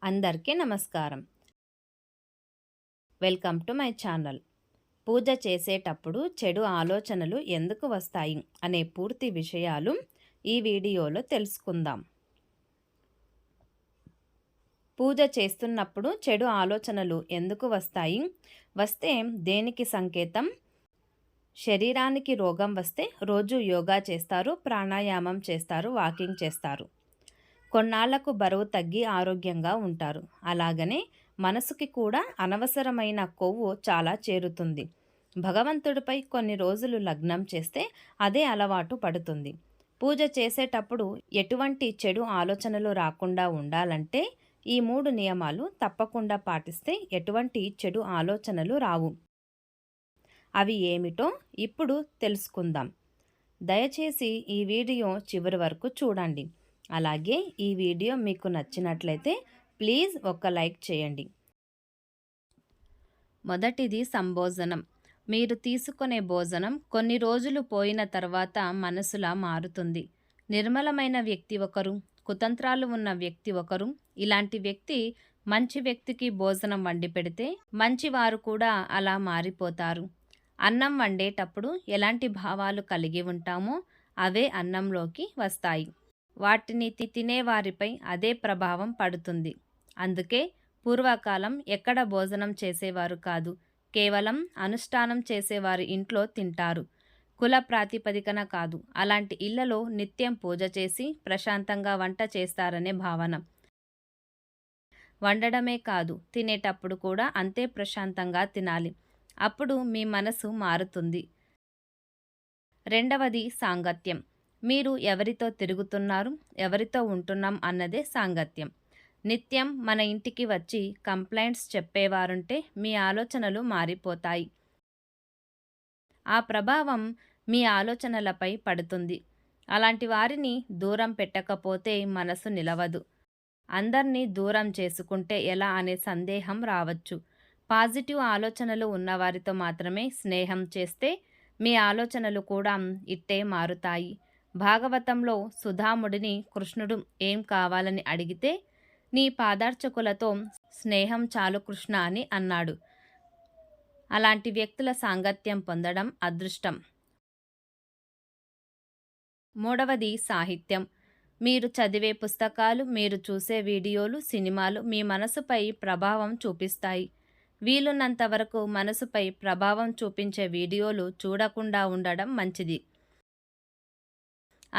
అందరికీ నమస్కారం. Welcome to my channel. పూజ చేసేటప్పుడు చెడు ఆలోచనలు ఎందుకు వస్తాయి అనే పూర్తి విషయాలు ఈ వీడియోలో తెలుసుకుందాం. పూజ చేస్తున్నప్పుడు చెడు ఆలోచనలు ఎందుకు వస్తాయి? వస్తే దేనికి సంకేతం? శరీరానికి రోగం వస్తే రోజు యోగా చేస్తారు, ప్రాణాయామం చేస్తారు, వాకింగ్ చేస్తారు. కొన్నాళ్లకు బరువు తగ్గి ఆరోగ్యంగా ఉంటారు. అలాగనే మనసుకి కూడా అనవసరమైన కొవ్వు చాలా చేరుతుంది. భగవంతుడిపై కొన్ని రోజులు లగ్నం చేస్తే అదే అలవాటు పడుతుంది. పూజ చేసేటప్పుడు ఎటువంటి చెడు ఆలోచనలు రాకుండా ఉండాలంటే ఈ 3 నియమాలు తప్పకుండా పాటిస్తే ఎటువంటి చెడు ఆలోచనలు రావు. అవి ఏమిటో ఇప్పుడు తెలుసుకుందాం. దయచేసి ఈ వీడియో చివరి వరకు చూడండి. అలాగే ఈ వీడియో మీకు నచ్చినట్లయితే ప్లీజ్ ఒక లైక్ చేయండి. మొదటిది సంభోజనం. మీరు తీసుకునే భోజనం కొన్ని రోజులు పోయిన తర్వాత మనసులా మారుతుంది. నిర్మలమైన వ్యక్తి ఒకరు, కుతంత్రాలు ఉన్న వ్యక్తి ఒకరు. ఇలాంటి వ్యక్తి మంచి వ్యక్తికి భోజనం వండి పెడితే మంచివారు కూడా అలా మారిపోతారు. అన్నం వండేటప్పుడు ఎలాంటి భావాలు కలిగి ఉంటామో అవే అన్నంలోకి వస్తాయి. వాటిని తినేవారిపై అదే ప్రభావం పడుతుంది. అందుకే పూర్వకాలం ఎక్కడ భోజనం చేసేవారు కాదు, కేవలం అనుష్ఠానం చేసేవారి ఇంట్లో తింటారు. కుల ప్రాతిపదికన కాదు. అలాంటి ఇళ్లలో నిత్యం పూజ చేసి ప్రశాంతంగా వంట చేస్తారనే భావన. వండడమే కాదు, తినేటప్పుడు కూడా అంతే ప్రశాంతంగా తినాలి. అప్పుడు మీ మనసు మారుతుంది. రెండవది సాంగత్యం. మీరు ఎవరితో తిరుగుతున్నారు, ఎవరితో ఉంటున్నాం అన్నదే సాంగత్యం. నిత్యం మన ఇంటికి వచ్చి కంప్లైంట్స్ చెప్పేవారుంటే మీ ఆలోచనలు మారిపోతాయి. ఆ ప్రభావం మీ ఆలోచనలపై పడుతుంది. అలాంటి వారిని దూరం పెట్టకపోతే మనసు నిలవదు. అందర్నీ దూరం చేసుకుంటే ఎలా అనే సందేహం రావచ్చు. పాజిటివ్ ఆలోచనలు ఉన్నవారితో మాత్రమే స్నేహం చేస్తే మీ ఆలోచనలు కూడా ఇట్టే మారుతాయి. భాగవతంలో సుధాముడిని కృష్ణుడు ఏం కావాలని అడిగితే నీ పాదార్చకులతో స్నేహం చాలు కృష్ణ అని అన్నాడు. అలాంటి వ్యక్తుల సాంగత్యం పొందడం అదృష్టం. మూడవది సాహిత్యం. మీరు చదివే పుస్తకాలు, మీరు చూసే వీడియోలు, సినిమాలు మీ మనసుపై ప్రభావం చూపిస్తాయి. వీలున్నంత వరకు మనసుపై ప్రభావం చూపించే వీడియోలు చూడకుండా ఉండడం మంచిది.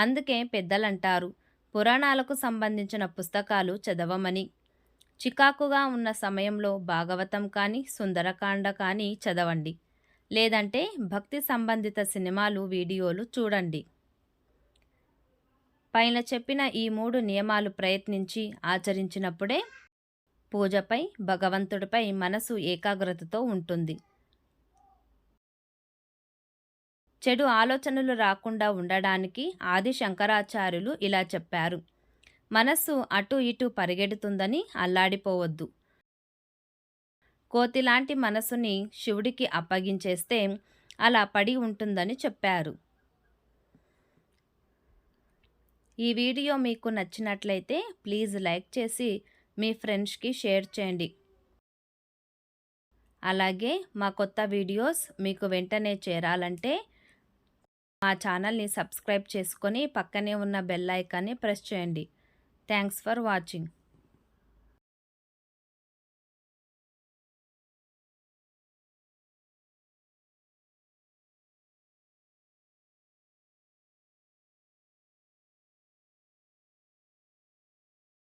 అందుకే పెద్దలంటారు పురాణాలకు సంబంధించిన పుస్తకాలు చదవమని. చికాకుగా ఉన్న సమయంలో భాగవతం కానీ, సుందరకాండ కానీ చదవండి. లేదంటే భక్తి సంబంధిత సినిమాలు, వీడియోలు చూడండి. పైన చెప్పిన ఈ 3 నియమాలు ప్రయత్నించి ఆచరించినప్పుడే పూజపై, భగవంతుడిపై మనసు ఏకాగ్రతతో ఉంటుంది. చెడు ఆలోచనలు రాకుండా ఉండడానికి ఆది శంకరాచార్యులు ఇలా చెప్పారు. మనస్సు అటు ఇటు పరిగెడుతుందని అల్లాడిపోవద్దు. కోతిలాంటి మనసుని శివుడికి అప్పగించేస్తే అలా పడి ఉంటుందని చెప్పారు. ఈ వీడియో మీకు నచ్చినట్లయితే ప్లీజ్ లైక్ చేసి మీ ఫ్రెండ్స్కి షేర్ చేయండి. అలాగే మా కొత్త వీడియోస్ మీకు వెంటనే చేరాలంటే మా ఛానల్ని సబ్స్క్రైబ్ చేసుకొని పక్కనే ఉన్న బెల్ ఐకాన్ని ప్రెస్ చేయండి. Thanks for watching.